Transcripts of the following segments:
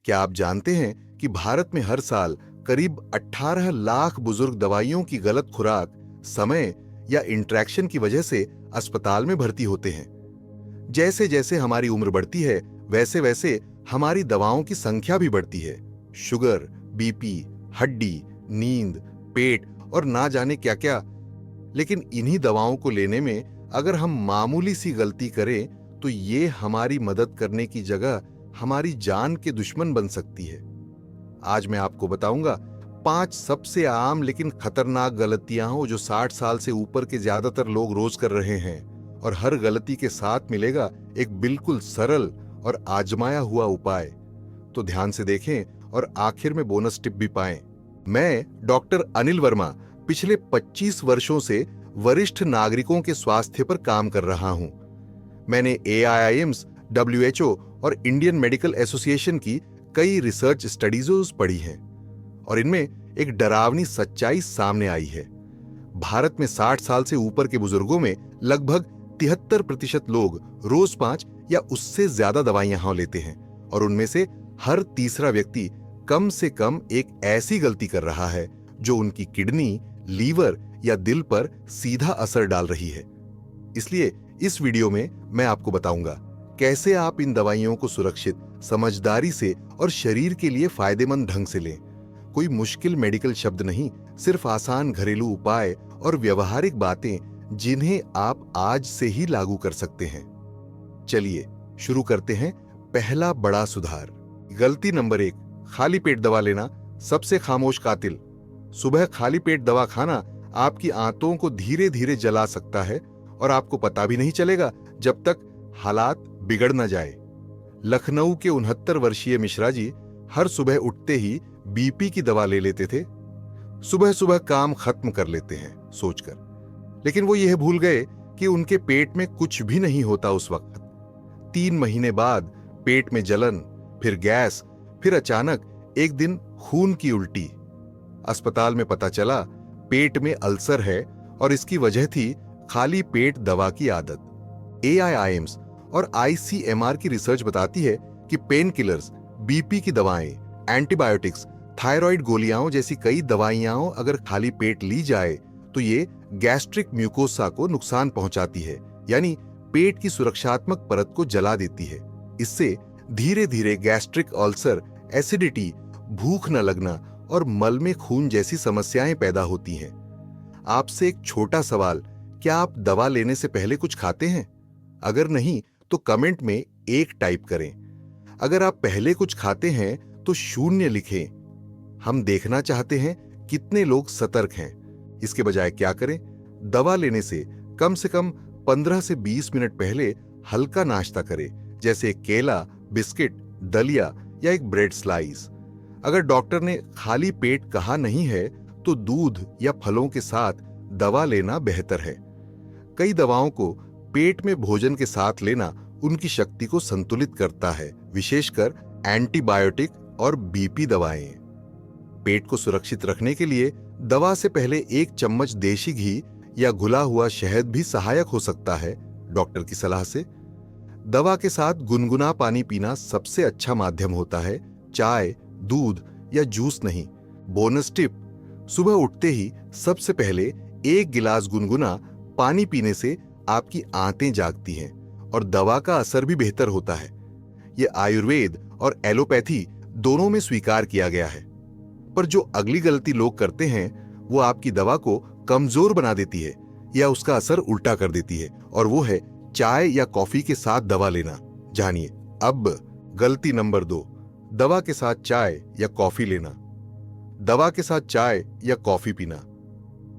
क्या आप जानते हैं कि भारत में हर साल करीब 18 लाख बुजुर्ग दवाइयों की गलत खुराक, समय या इंटरेक्शन की वजह से अस्पताल में भर्ती होते हैं। जैसे जैसे हमारी उम्र बढ़ती है, वैसे वैसे हमारी दवाओं की संख्या भी बढ़ती है। शुगर, बीपी, हड्डी, नींद, पेट और ना जाने क्या क्या। लेकिन इन्हीं दवाओं को लेने में अगर हम मामूली सी गलती करें तो ये हमारी मदद करने की जगह हमारी जान के दुश्मन बन सकती है। आज मैं आपको बताऊंगा 5 सबसे आम लेकिन खतरनाक गलतियां जो 60 साल से ऊपर के ज्यादातर लोग रोज कर रहे हैं, और हर गलती के साथ मिलेगा एक बिल्कुल सरल और आजमाया हुआ उपाय। तो ध्यान से देखें और आखिर में बोनस टिप भी पाएं। मैं डॉक्टर अनिल वर्मा पिछले 25 वर्षों से वरिष्ठ नागरिकों के स्वास्थ्य पर काम कर रहा हूं। मैंने AIIMS, WHO और इंडियन मेडिकल एसोसिएशन की कई रिसर्च स्टडीज पढ़ी हैं और इनमें एक डरावनी सच्चाई सामने आई है। भारत में 60 साल से ऊपर के बुजुर्गों में लगभग 73% लोग रोज 5 या उससे ज्यादा दवाइयां लेते हैं, और उनमें से हर तीसरा व्यक्ति कम से कम एक ऐसी गलती कर रहा है जो उनकी किडनी, लीवर या दिल पर सीधा असर डाल रही है। इसलिए इस वीडियो में मैं आपको बताऊंगा कैसे आप इन दवाइयों को सुरक्षित, समझदारी से और शरीर के लिए फायदेमंद ढंग से लें। कोई मुश्किल मेडिकल शब्द नहीं, सिर्फ आसान घरेलू उपाय और व्यवहारिक बातें जिन्हें आप आज से ही लागू कर सकते हैं। चलिए शुरू करते हैं। पहला बड़ा सुधार। गलती नंबर 1, खाली पेट दवा लेना सबसे खामोश कातिल। सुबह खाली पेट दवा खाना आपकी आंतों को धीरे धीरे जला सकता है और आपको पता भी नहीं चलेगा जब तक हालात बिगड़ न जाए। लखनऊ के 69 वर्षीय मिश्रा जी हर सुबह उठते ही बीपी की दवा ले लेते थे। सुबह सुबह काम खत्म कर लेते हैं सोचकर, लेकिन वो यह भूल गए कि उनके पेट में कुछ भी नहीं होता उस वक्त। 3 महीने बाद पेट में जलन, फिर गैस, फिर अचानक एक दिन खून की उल्टी। अस्पताल में पता चला पेट में अल्सर है और इसकी वजह थी खाली पेट दवा की आदत। AIIMS और ICMR की रिसर्च बताती है कि पेन किलर्स, बीपी की दवाएं, एंटीबायोटिक्स, थायराइड गोलियां जैसी कई दवाइयां अगर खाली पेट ली जाए तो ये गैस्ट्रिक म्यूकोसा को नुकसान पहुंचाती है, यानी पेट की सुरक्षात्मक परत को जला देती है। इससे धीरे धीरे गैस्ट्रिक अल्सर, एसिडिटी, भूख न लगना और मल में खून जैसी समस्याएं पैदा होती हैं। आपसे एक छोटा सवाल, क्या आप दवा लेने से पहले कुछ खाते हैं? अगर नहीं तो कमेंट में 1 टाइप करें। अगर आप पहले कुछ खाते हैं तो 0 लिखें। हम देखना चाहते हैं कितने लोग सतर्क हैं। इसके बजाय क्या करें? दवा लेने से कम 15 से 20 मिनट पहले हल्का नाश्ता करें, जैसे केला, बिस्किट, दलिया या एक ब्रेड स्लाइस। अगर डॉक्टर ने खाली पेट कहा नहीं है तो दूध या फलों के साथ दवा लेना बेहतर है। कई दवाओं को पेट में भोजन के साथ लेना उनकी शक्ति को संतुलित करता है, विशेषकर एंटीबायोटिक और बीपी दवाएं। पेट को सुरक्षित रखने के लिए दवा से पहले 1 चम्मच देशी घी या घुला हुआ शहद भी सहायक हो सकता है, डॉक्टर की सलाह से। दवा के साथ गुनगुना पानी पीना सबसे अच्छा माध्यम होता है, चाय, दूध या जूस नहीं। बोनस टिप, सुबह उठते ही सबसे पहले 1 गिलास गुनगुना पानी पीने से आपकी आंतें जागती हैं और दवा का असर भी बेहतर होता है। यह आयुर्वेद और एलोपैथी दोनों में स्वीकार किया गया है। पर जो अगली गलती लोग करते हैं वो आपकी दवा को कमजोर बना देती है या उसका असर उल्टा कर देती है, और वो है चाय या कॉफी के साथ दवा लेना। जानिए अब गलती नंबर 2, दवा के साथ चाय या कॉफी लेना। दवा के साथ चाय या कॉफी पीना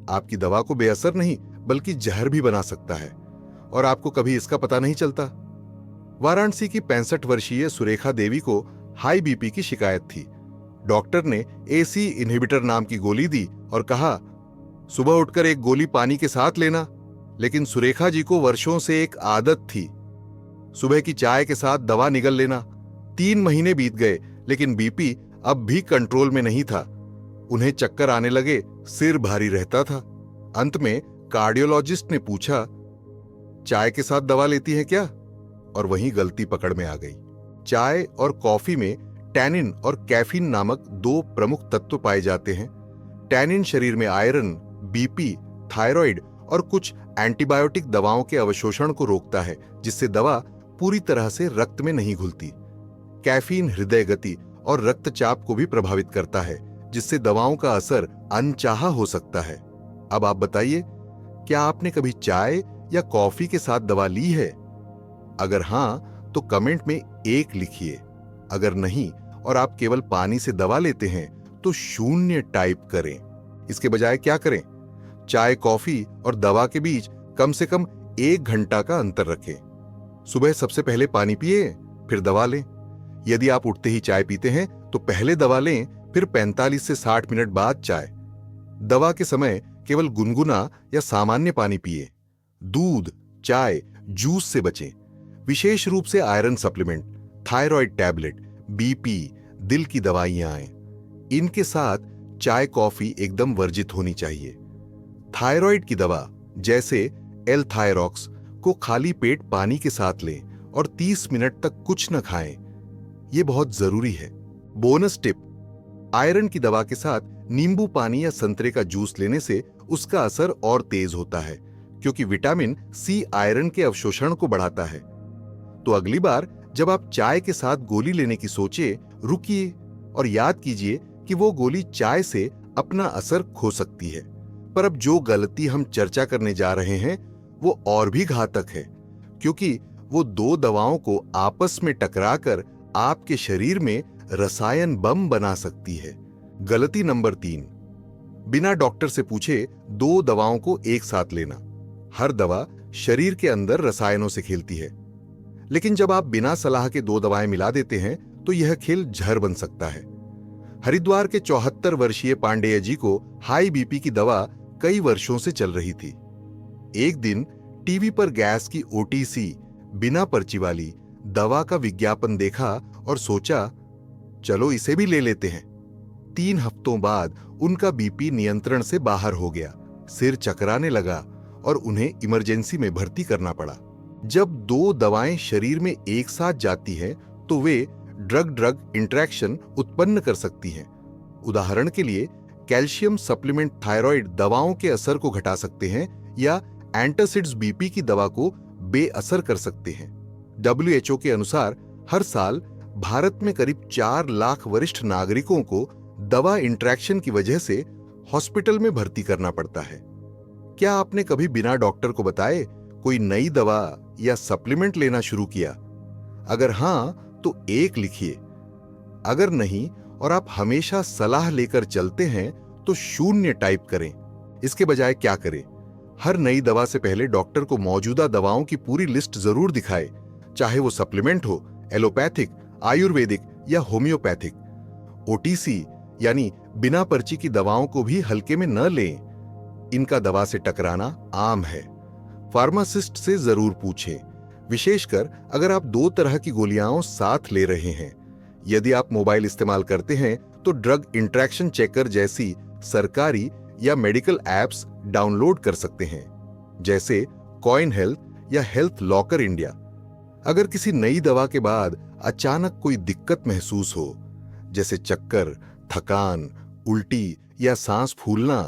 आपकी दवा को बेअसर नहीं बल्कि जहर भी बना सकता है, और आपको कभी इसका पता नहीं चलता। वाराणसी की 65 वर्षीय सुरेखा देवी को हाई बीपी की शिकायत थी। डॉक्टर ने AC इनहिबिटर नाम की गोली दी और कहा सुबह उठकर 1 गोली पानी के साथ लेना, लेकिन सुरेखा जी को वर्षों से एक आदत थी, सुबह की चाय के साथ दवा निगल लेना। 3 महीने बीत गए लेकिन बीपी अब भी कंट्रोल में नहीं था। उन्हें चक्कर आने लगे, सिर भारी रहता था। अंत में कार्डियोलॉजिस्ट ने पूछा, चाय के साथ दवा लेती है क्या? और वहीं गलती पकड़ में आ गई। चाय और कॉफी में टैनिन और कैफीन नामक दो प्रमुख तत्व पाए जाते हैं। टैनिन शरीर में आयरन, बीपी, थायराइड और कुछ एंटीबायोटिक दवाओं के अवशोषण को रोकता है, जिससे दवा पूरी तरह से रक्त में नहीं घुलती। कैफीन हृदय गति और रक्तचाप को भी प्रभावित करता है, जिससे दवाओं का असर अनचाहा हो सकता है। अब आप बताइए, क्या आपने कभी चाय या कॉफी के साथ दवा ली है? अगर हां, तो कमेंट में 1 लिखिए। अगर नहीं और आप केवल पानी से दवा लेते हैं तो 0 टाइप करें। इसके बजाय क्या करें? चाय, कॉफी और दवा के बीच कम से कम 1 घंटा का अंतर रखें। सुबह सबसे पहले पानी पिए, फिर दवा लें। यदि आप उठते ही चाय पीते हैं तो पहले दवा लें, फिर 45 से 60 मिनट बाद चाय। दवा के समय केवल गुनगुना या सामान्य पानी पिए। दूध, चाय, जूस से बचें। विशेष रूप से iron supplement, thyroid tablet, BP, दिल की दवाइयां आए, इनके साथ चाय, कॉफी एकदम वर्जित होनी चाहिए। थायराइड की दवा जैसे एल-थायरॉक्स को खाली पेट पानी के साथ लें और 30 मिनट तक कुछ न खाएं। यह बहुत जरूरी है। बोनस टिप, आयरन की दवा के साथ नींबू पानी या संतरे का जूस लेने से उसका असर और तेज होता है, क्योंकि विटामिन सी आयरन के अवशोषण को बढ़ाता है। तो अगली बार जब आप चाय के साथ गोली लेने की सोचे, रुकिए और याद कीजिए कि वो गोली चाय से अपना असर खो सकती है। पर अब जो गलती हम चर्चा करने जा रहे हैं वो और भी घातक है, क्योंकि वो 2 दवाओं को आपस में टकराकर आपके शरीर में रसायन बम बना सकती है। गलती नंबर 3, बिना डॉक्टर से पूछे 2 दवाओं को एक साथ लेना। हर दवा शरीर के अंदर रसायनों से खेलती है, लेकिन जब आप बिना सलाह के 2 दवाएं मिला देते हैं तो यह खेल जहर बन सकता है। हरिद्वार के 74 वर्षीय पांडेय जी को हाई बीपी की दवा कई वर्षों से चल रही थी। एक दिन टीवी पर गैस की ओटीसी बिना पर्ची वाली दवा का विज्ञापन देखा और सोचा, चलो इसे भी ले लेते हैं। 3 हफ्तों बाद उनका बीपी नियंत्रण से बाहर हो गया, सिर चकराने लगा और उन्हें इमरजेंसी में भर्ती करना पड़ा। जब 2 दवाएं शरीर में एक साथ जाती हैं तो वे ड्रग इंटरैक्शन उत्पन्न कर सकती हैं। उदाहरण के लिए कैल्शियम सप्लीमेंट थायराइड दवाओं के असर को घटा सकते हैं या एंटासिड्स बीपी की दवा को बेअसर कर सकते हैं। WHO के अनुसार हर साल भारत में करीब 4 लाख वरिष्ठ नागरिकों को दवा इंटरैक्शन की वजह से हॉस्पिटल में भर्ती करना पड़ता है। क्या आपने कभी बिना डॉक्टर को बताए कोई नई दवा या सप्लीमेंट लेना शुरू किया? अगर हां, तो 1 लिखिए। अगर नहीं और आप हमेशा सलाह लेकर चलते हैं तो 0 टाइप करें। इसके बजाय क्या करें? हर नई दवा से पहले डॉक्टर को मौजूदा दवाओं की पूरी लिस्ट जरूर दिखाए, चाहे वो सप्लीमेंट हो, एलोपैथिक, आयुर्वेदिक या होम्योपैथिक। ओटीसी यानी बिना पर्ची की दवाओं को भी हल्के में न लें। इनका दवा से टकराना आम है। फार्मासिस्ट से जरूर पूछें, विशेषकर अगर आप 2 तरह की गोलियां साथ ले रहे हैं। यदि आप मोबाइल इस्तेमाल करते हैं तो ड्रग इंटरैक्शन चेकर जैसी सरकारी या मेडिकल एप्स डाउनलोड कर सकते हैं, जैसे कॉइन हेल्थ या हेल्थ लॉकर इंडिया। अगर किसी नई दवा के बाद अचानक कोई दिक्कत महसूस हो, जैसे चक्कर, थकान, उल्टी या सांस फूलना,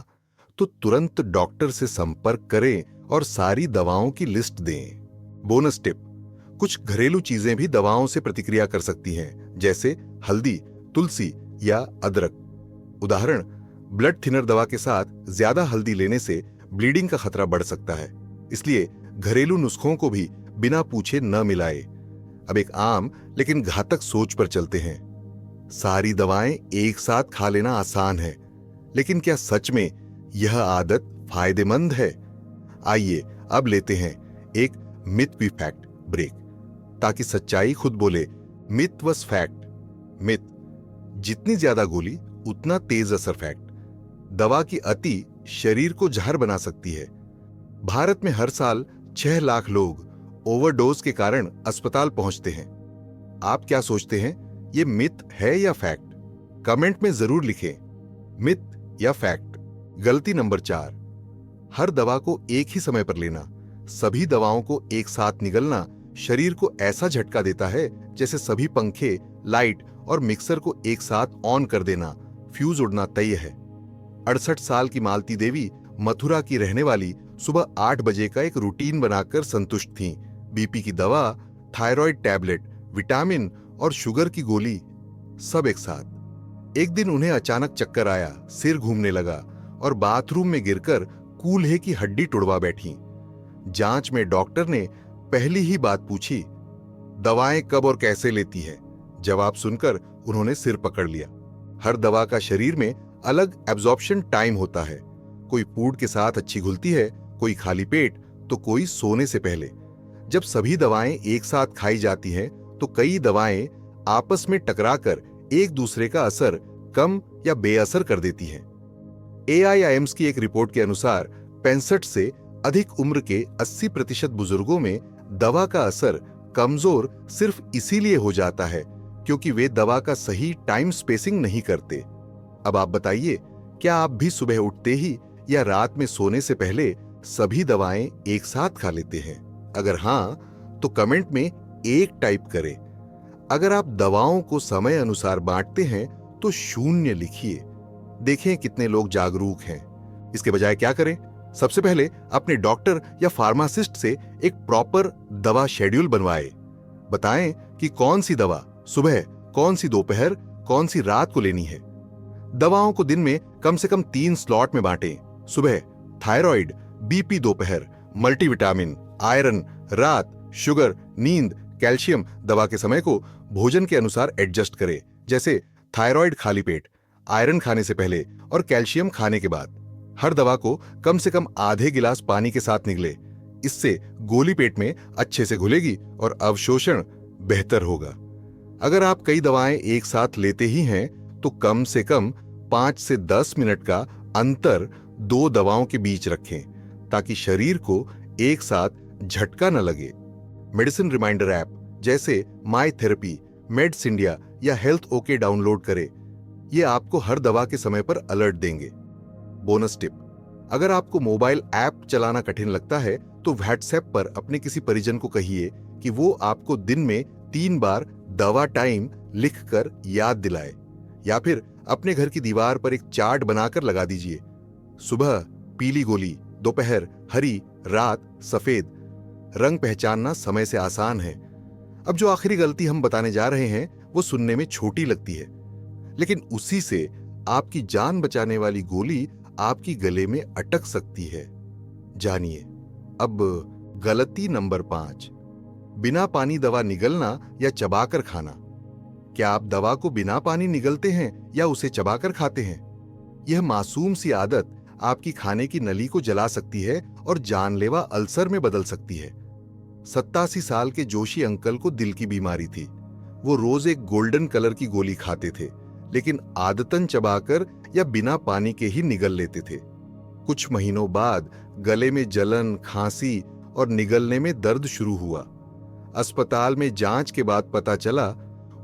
तो तुरंत डॉक्टर से संपर्क करें और सारी दवाओं की लिस्ट दें। बोनस टिप, कुछ घरेलू चीजें भी दवाओं से प्रतिक्रिया कर सकती हैं, जैसे हल्दी, तुलसी या अदरक। उदाहरण, ब्लड थिनर दवा के साथ ज्यादा हल्दी लेने से ब्लीडिंग का खतरा बढ़ सकता है, इसलिए घरेलू नुस्खों को भी बिना पूछे न मिलाए। अब एक आम लेकिन घातक सोच पर चलते हैं। सारी दवाएं एक साथ खा लेना आसान है, लेकिन क्या सच में यह आदत फायदेमंद है? आइए अब लेते हैं एक मिथ वी फैक्ट ब्रेक, ताकि सच्चाई खुद बोले। मिथ वस फैक्ट। मिथ, जितनी ज्यादा गोली उतना तेज असर फैक्ट। दवा की अति शरीर को जहर बना सकती है। भारत में हर साल 6 लाख लोग ओवरडोज के कारण अस्पताल पहुंचते हैं। आप क्या सोचते हैं, ये मिथ है या फैक्ट? कमेंट में जरूर लिखें, मिथ या फैक्ट। गलती नंबर 4, हर दवा को एक ही समय पर लेना। सभी दवाओं को एक साथ निगलना शरीर को ऐसा झटका देता है जैसे सभी पंखे, लाइट और मिक्सर को एक साथ ऑन कर देना, फ्यूज उड़ना तय है। 68 साल की मालती देवी मथुरा की रहने वाली सुबह 8 बजे का एक रूटीन बनाकर संतुष्ट थीं। बीपी की दवा, थायराइड टैबलेट, विटामिन और शुगर की गोली, सब एक साथ। एक दिन उन्हें अचानक चक्कर आया, सिर घूमने लगा और बाथरूम में गिरकर कूल्हे की हड्डी तुड़वा बैठी। जांच में डॉक्टर ने पहली ही बात पूछी, दवाएं कब और कैसे लेती है? जवाब सुनकर उन्होंने सिर पकड़ लिया। हर दवा का शरीर में अलग एब्जॉर्प्शन टाइम होता है। कोई फूड के साथ अच्छी घुलती है, कोई खाली पेट, तो कोई सोने से पहले। जब सभी दवाएं एक साथ खाई जाती हैं तो कई दवाएं आपस में टकराकर एक दूसरे का असर कम या बेअसर कर देती हैं। AIIMS की एक रिपोर्ट के अनुसार 65 से अधिक उम्र के 80% बुजुर्गों में दवा का असर कमजोर सिर्फ इसीलिए हो जाता है क्योंकि वे दवा का सही टाइम स्पेसिंग नहीं करते। अब आप बताइए, क्या आप भी सुबह उठते ही या रात में सोने से पहले सभी दवाएं एक साथ खा लेते हैं? अगर हां, तो कमेंट में 1 टाइप करें। अगर आप दवाओं को समय अनुसार बांटते हैं तो 0 लिखिए। देखें कितने लोग जागरूक हैं। इसके बजाय क्या करें? सबसे पहले अपने डॉक्टर या फार्मासिस्ट से एक प्रॉपर दवा शेड्यूल बनवाएं। बताएं कि कौन सी दवा सुबह, कौन सी दोपहर, कौन सी रात को लेनी है। दवाओं को दिन में कम से कम 3 स्लॉट में बांटें। सुबह थायराइड, बीपी दोपहर, मल्टीविटामिन, आयरन रात, शुगर, नींद, कैल्शियम। दवा के समय को भोजन के अनुसार एडजस्ट करें, जैसे थायराइड खाली पेट, आयरन खाने से पहले और कैल्शियम खाने के बाद। हर दवा को कम से कम आधे गिलास पानी के साथ निगले। इससे गोली पेट में अच्छे से घुलेगी और अवशोषण बेहतर होगा। अगर आप कई दवाएं एक साथ लेते ही हैं तो कम से कम 5 से 10 मिनट का अंतर 2 दवाओं के बीच रखें ताकि शरीर को एक साथ झटका न लगे। मेडिसिन रिमाइंडर ऐप जैसे माई थेरेपी, मेड्स इंडिया या हेल्थ ओके डाउनलोड करें। ये आपको हर दवा के समय पर अलर्ट देंगे। बोनस टिप, अगर आपको मोबाइल ऐप चलाना कठिन लगता है तो व्हाट्सएप पर अपने किसी परिजन को कहिए कि वो आपको दिन में 3 बार दवा टाइम लिखकर याद दिलाए, या फिर अपने घर की दीवार पर एक चार्ट बनाकर लगा दीजिए। सुबह पीली गोली, दोपहर हरी, रात सफेद। रंग पहचानना समय से आसान है। अब जो आखिरी गलती हम बताने जा रहे हैं वो सुनने में छोटी लगती है, लेकिन उसी से आपकी जान बचाने वाली गोली आपकी गले में अटक सकती है। जानिए। अब गलती नंबर 5, बिना पानी दवा निगलना या चबाकर खाना। क्या आप दवा को बिना पानी निगलते हैं या उसे चबाकर खाते हैं? यह मासूम सी आदत आपकी खाने की नली को जला सकती है और जानलेवा अल्सर में बदल सकती है। 87 साल के जोशी अंकल को दिल की बीमारी थी। वो रोज एक गोल्डन कलर की गोली खाते थे, लेकिन आदतन चबाकर या बिना पानी के ही निगल लेते थे। कुछ महीनों बाद गले में जलन, खांसी और निगलने में दर्द शुरू हुआ। अस्पताल में जांच के बाद पता चला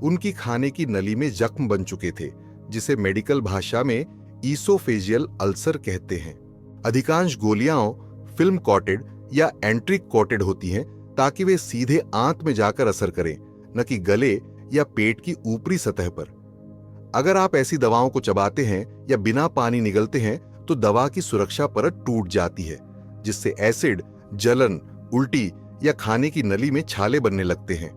उनकी खाने की नली में जख्म बन चुके थे, जिसे मेडिकल भाषा में ईसोफेजियल अल्सर कहते हैं। अधिकांश गोलियां फिल्म कोटेड या एंट्रिक कोटेड होती हैं ताकि वे सीधे आंत में जाकर असर करें, न कि गले या पेट की ऊपरी सतह पर। अगर आप ऐसी दवाओं को चबाते हैं या बिना पानी निगलते हैं तो दवा की सुरक्षा परत टूट जाती है, जिससे एसिड, जलन, उल्टी या खाने की नली में छाले बनने लगते हैं।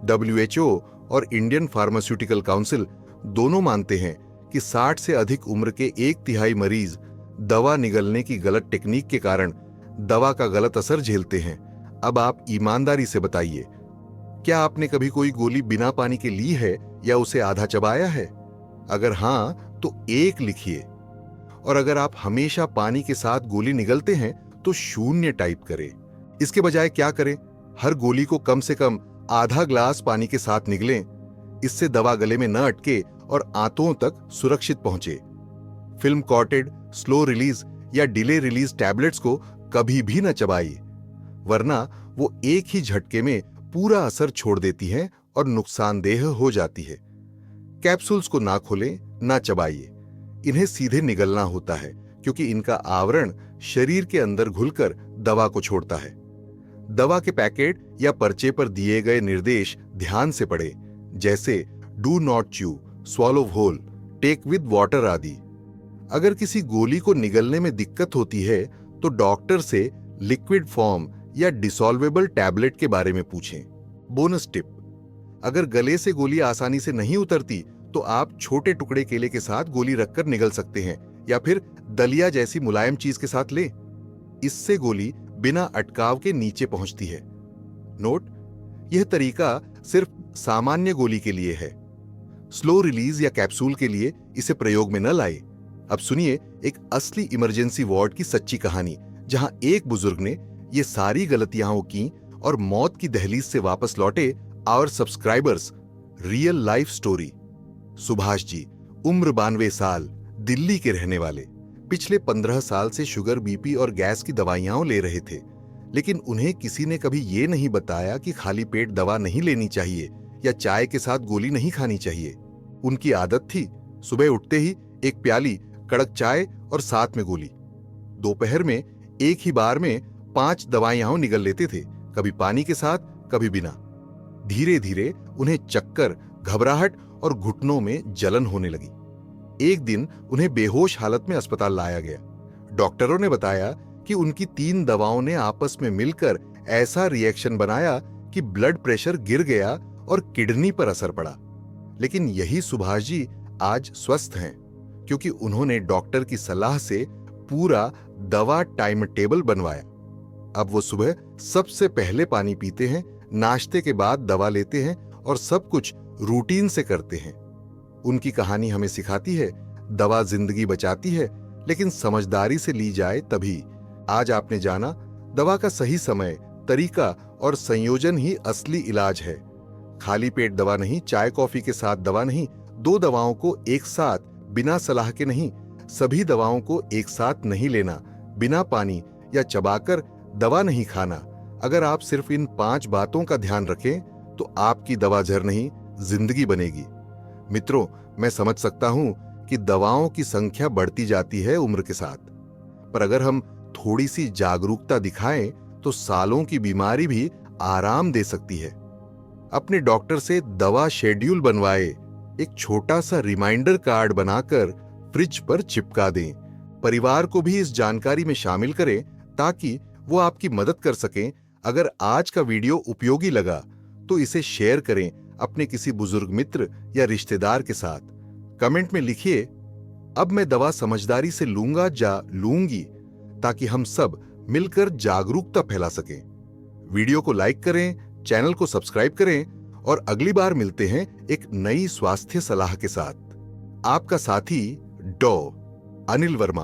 WHO और इंडियन फार्मास्यूटिकल काउंसिल दोनों मानते हैं कि 60 से अधिक उम्र के 1/3 मरीज दवा निगलने की गलत टेक्निक के कारण दवा का गलत असर झेलते हैं। अब आप ईमानदारी से बताइए, क्या आपने कभी कोई गोली बिना पानी के ली है या उसे आधा चबाया है? अगर हां, तो 1 लिखिए। और अगर आप हमेशा पानी के साथ गोली निगलते हैं तो 0 टाइप करें। इसके बजाय क्या करें? हर गोली को कम से कम आधा ग्लास पानी के साथ निगलें। इससे दवा गले में न अटके और आंतों तक सुरक्षित पहुंचे। फिल्म कोटेड, स्लो रिलीज या डिले रिलीज टैबलेट्स को कभी भी न चबाइए, वरना वो एक ही झटके में पूरा असर छोड़ देती हैं और नुकसानदेह हो जाती है। कैप्सूल्स को ना खोलें, ना चबाइए। इन्हें सीधे निगलना होता है क्योंकि इनका आवरण शरीर के अंदर घुलकर दवा को छोड़ता है। दवा के पैकेट या पर्चे पर दिए गए निर्देश ध्यान से पढ़ें, जैसे do not chew, swallow whole, take with water आदि। अगर किसी गोली को निगलने में दिक्कत होती है तो डॉक्टर से लिक्विड फॉर्म या डिसॉल्वेबल टैबलेट के बारे में पूछें। बोनस टिप, अगर गले से गोली आसानी से नहीं उतरती तो आप छोटे टुकड़े केले के साथ गोली रखकर निगल सकते हैं या फिर दलिया जैसी मुलायम चीज के साथ लें। इससे गोली बिना अटकाव के नीचे पहुंचती है। नोट, यह तरीका सिर्फ सामान्य गोली के लिए है। स्लो रिलीज या कैप्सूल के लिए इसे प्रयोग में न लाए। अब सुनिए एक असली इमरजेंसी वार्ड की सच्ची कहानी, जहां एक बुजुर्ग ने ये सारी गलतियां की और मौत की दहलीज से वापस लौटे। Our subscribers real life story. Subhash ji, उम्र 92 साल, दिल्ली के रहने वाले। पिछले 15 साल से शुगर, बीपी और गैस की दवाइयां ले रहे थे, लेकिन उन्हें किसी ने कभी ये नहीं बताया कि खाली पेट दवा नहीं लेनी चाहिए या चाय के साथ गोली नहीं खानी चाहिए। उनकी आदत थी सुबह उठते ही एक प्याली कड़क चाय और साथ में गोली। दोपहर में एक ही बार में 5 दवाइयां निगल लेते थे, कभी पानी के साथ, कभी बिना। धीरे धीरे उन्हें चक्कर, घबराहट और घुटनों में जलन होने लगी। एक दिन उन्हें बेहोश हालत में अस्पताल लाया गया। डॉक्टरों ने बताया कि उनकी 3 दवाओं ने आपस में मिलकर ऐसा रिएक्शन बनाया कि ब्लड प्रेशर गिर गया और किडनी पर असर पड़ा। लेकिन यही सुभाष जी आज स्वस्थ हैं, क्योंकि उन्होंने डॉक्टर की सलाह से पूरा दवा टाइम टेबल बनवाया। अब वो सुबह सबसे पहले पानी पीते हैं, नाश्ते के बाद दवा लेते हैं और सब कुछ रूटीन से करते हैं। उनकी कहानी हमें सिखाती है, दवा जिंदगी बचाती है, लेकिन समझदारी से ली जाए तभी। आज आपने जाना, दवा का सही समय, तरीका और संयोजन ही असली इलाज है। खाली पेट दवा नहीं, चाय कॉफी के साथ दवा नहीं, 2 दवाओं को एक साथ बिना सलाह के नहीं, सभी दवाओं को एक साथ नहीं लेना, बिना पानी या चबाकर दवा नहीं खाना। अगर आप सिर्फ इन 5 बातों का ध्यान रखें तो आपकी दवा जहर नहीं, जिंदगी बनेगी। मित्रों, मैं समझ सकता हूं कि दवाओं की संख्या बढ़ती जाती है उम्र के साथ, पर अगर हम थोड़ी सी जागरूकता दिखाएं तो सालों की बीमारी भी आराम दे सकती है। अपने डॉक्टर से दवा शेड्यूल बनवाए, एक छोटा सा रिमाइंडर कार्ड बनाकर फ्रिज पर चिपका दें। परिवार को भी इस जानकारी में शामिल करें ताकि वो आपकी मदद कर सकें। अगर आज का वीडियो उपयोगी लगा तो इसे शेयर करें अपने किसी बुजुर्ग मित्र या रिश्तेदार के साथ। कमेंट में लिखिए, अब मैं दवा समझदारी से लूंगा या लूंगी, ताकि हम सब मिलकर जागरूकता फैला सकें। वीडियो को लाइक करें, चैनल को सब्सक्राइब करें और अगली बार मिलते हैं एक नई स्वास्थ्य सलाह के साथ। आपका साथी डॉ. अनिल वर्मा।